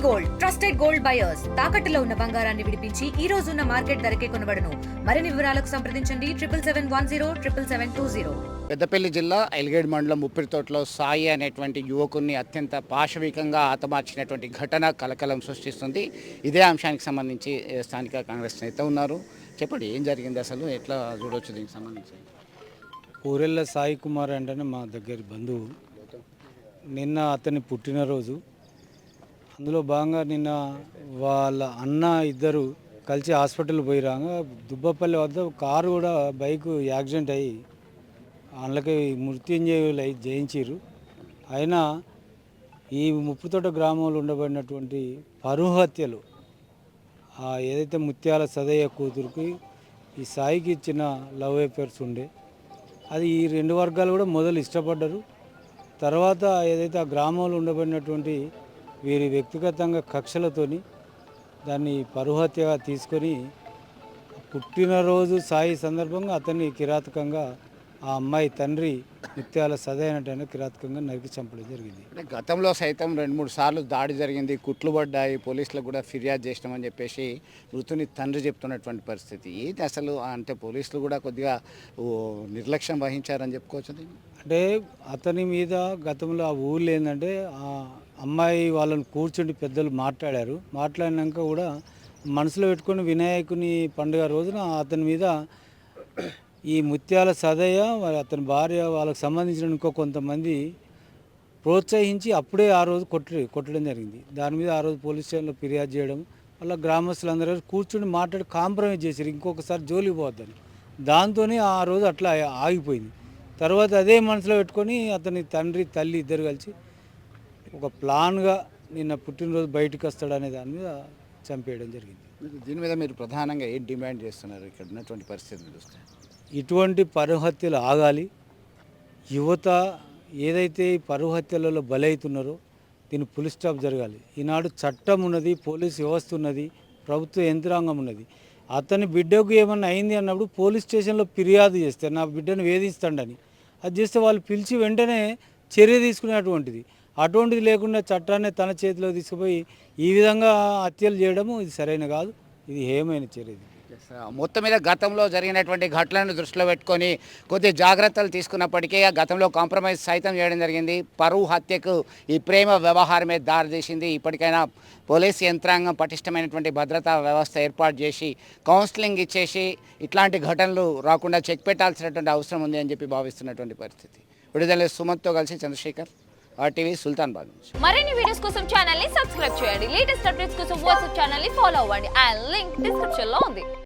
Gold trusted gold buyers తాకట్టులో ఉన్న బంగారాన్ని విడిపించి ఈ రోజు ఉన్న మార్కెట్ ధరకే కొనబడును. మరిన్ని వివరాలకు సంప్రదించండి 77107720. పెద్దపల్లి జిల్లా ఎల్గేడ్ మండలం ముప్పిరితోటలో సాయి అనేటువంటి యువకుడిని అత్యంత పాశవికంగా హతమార్చినటువంటి ఘటన కలకలం సృష్టిస్తుంది. ఇదే అంశానికి సంబంధించి స్థానిక కాంగ్రెస్ నేత ఉన్నారు. చెప్పండి, ఏం జరిగింది, అసలు ఎట్లా చూడవచ్చు దీనికి సంబంధించి? ఊరెళ్ళ సాయి కుమార్ అంటేనే మా దగ్గర బంధువు. నిన్న అతని పుట్టినరోజు. అందులో భాగంగా నిన్న వాళ్ళ అన్న ఇద్దరు కలిసి హాస్పిటల్ పోయి రాగా దుబ్బపల్లి వద్ద కారు కూడా బైక్ యాక్సిడెంట్ అయ్యి అందులోకి మృత్యుంజయులు అయి జయించారు. అయినా ఈ ముప్పుతోట గ్రామంలో ఉండబడినటువంటి పరువు హత్యలు ఏదైతే ముత్యాల సదయ్య కూతురికి ఈ సాయికి ఇచ్చిన లవ్ అఫేర్స్ ఉండే, అది ఈ రెండు వర్గాలు కూడా మొదలు ఇష్టపడ్డారు. తర్వాత ఏదైతే ఆ గ్రామంలో ఉండబడినటువంటి వీరి వ్యక్తిగతంగా కక్షలతోని దాన్ని పరుహత్యగా తీసుకొని పుట్టినరోజు సాయి సందర్భంగా అతన్ని కిరాతకంగా ఆ అమ్మాయి తండ్రి ముత్యాల సదైనటైనా కిరాతకంగా నరికి చంపడం జరిగింది. గతంలో సైతం 2-3 సార్లు దాడి జరిగింది, కుట్లు పడ్డాయి, పోలీసులకు కూడా ఫిర్యాదు చేసినామని చెప్పేసి మృతుని తండ్రి చెప్తున్నటువంటి పరిస్థితి ఏంటి అసలు? అంటే పోలీసులు కూడా కొద్దిగా నిర్లక్ష్యం వహించారని చెప్పుకోవచ్చు. అంటే అతని మీద గతంలో ఆ ఊళ్ళో ఏంటంటే ఆ అమ్మాయి వాళ్ళని కూర్చుండి పెద్దలు మాట్లాడినాక కూడా మనసులో పెట్టుకొని వినాయకుని పండుగ రోజున అతని మీద ఈ ముత్యాల సదయ్య అతని భార్య వాళ్ళకి సంబంధించిన ఇంకో కొంతమంది ప్రోత్సహించి అప్పుడే ఆ రోజు కొట్టడం జరిగింది. దాని మీద ఆ రోజు పోలీస్ స్టేషన్లో ఫిర్యాదు చేయడం వల్ల గ్రామస్తులందరూ కూర్చుని మాట్లాడి కాంప్రమైజ్ చేశారు, ఇంకొకసారి జోలికి పోవద్దని. దాంతోనే ఆ రోజు అట్లా ఆగిపోయింది. తర్వాత అదే మనసులో పెట్టుకొని అతని తండ్రి తల్లి ఇద్దరు కలిసి ఒక ప్లాన్గా నిన్న పుట్టినరోజు బయటకు వస్తాడనే దాని మీద చంపేయడం జరిగింది. దీని మీద మీరు ప్రధానంగా ఏం డిమాండ్ చేస్తున్నారు ఇక్కడ ఉన్నటువంటి పరిస్థితిని చూస్తే? ఇటువంటి పరుహత్యలు ఆగాలి. యువత ఏదైతే ఈ పరుహత్యలలో బలవుతున్నారో దీన్ని ఫుల్ స్టాప్ జరగాలి. ఈనాడు చట్టం ఉన్నది, పోలీస్ వ్యవస్థ ఉన్నది, ప్రభుత్వ యంత్రాంగం ఉన్నది. అతని బిడ్డకు ఏమన్నా అయింది అన్నప్పుడు పోలీస్ స్టేషన్లో ఫిర్యాదు చేస్తే నా బిడ్డను వేధిస్తాడని అది చేస్తే వాళ్ళు పిలిచి వెంటనే చర్య తీసుకునేటువంటిది. అటువంటిది లేకుండా చట్టాన్ని తన చేతిలో తీసుకుపోయి ఈ విధంగా హత్యలు చేయడము ఇది సరైన కాదు, ఇది హేయమైన చర్య. మొత్తం మీద గతంలో జరిగినటువంటి ఘటనలను దృష్టిలో పెట్టుకొని కొద్ది జాగ్రత్తలు తీసుకున్నప్పటికీ గతంలో కాంప్రమైజ్ సైతం చేయడం జరిగింది. పరువు హత్యకు ఈ ప్రేమ వ్యవహారమే దారితీసింది. ఇప్పటికైనా పోలీసు యంత్రాంగం పటిష్టమైనటువంటి భద్రతా వ్యవస్థ ఏర్పాటు చేసి కౌన్సిలింగ్ ఇచ్చేసి ఇట్లాంటి ఘటనలు రాకుండా చెక్ పెట్టాల్సినటువంటి అవసరం ఉంది అని చెప్పి భావిస్తున్నటువంటి పరిస్థితి. విడుదల సుమంత్తో కలిసి చంద్రశేఖర్, RTV, సుల్తాన్బాద్. మరిన్ని వీడియోస్ కోసం ఛానల్ ని సబ్స్క్రైబ్ చేయండి. లేటెస్ట్ అప్డేట్స్ కోసం వాట్సాప్ ఛానల్ ని ఫాలో అవ్వండి. ఆ లింక్ డిస్క్రిప్షన్ లో ఉంది.